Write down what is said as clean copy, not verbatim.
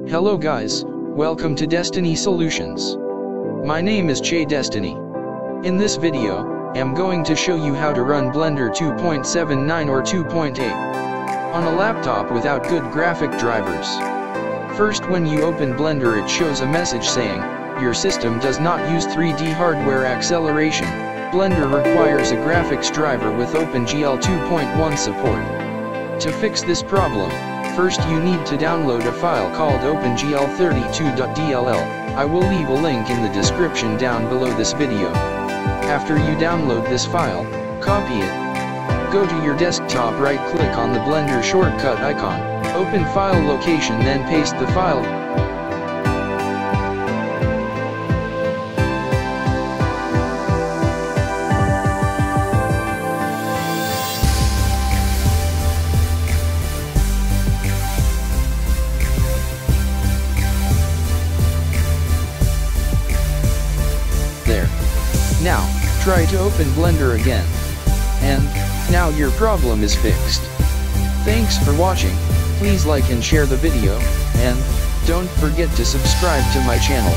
Hello guys, welcome to Destiny Solutions. My name is Che Destiny. In this video, I'm going to show you how to run Blender 2.79 or 2.8 on a laptop without good graphic drivers. First, when you open Blender, it shows a message saying, your system does not use 3D hardware acceleration. Blender requires a graphics driver with OpenGL 2.1 support. To fix this problem, first you need to download a file called OpenGL32.dll. I will leave a link in the description down below this video. After you download this file, copy it. Go to your desktop, right-click on the Blender shortcut icon, open File Location, then paste the file. There. Now, try to open Blender again. And now your problem is fixed. Thanks for watching. Please like and share the video, and don't forget to subscribe to my channel.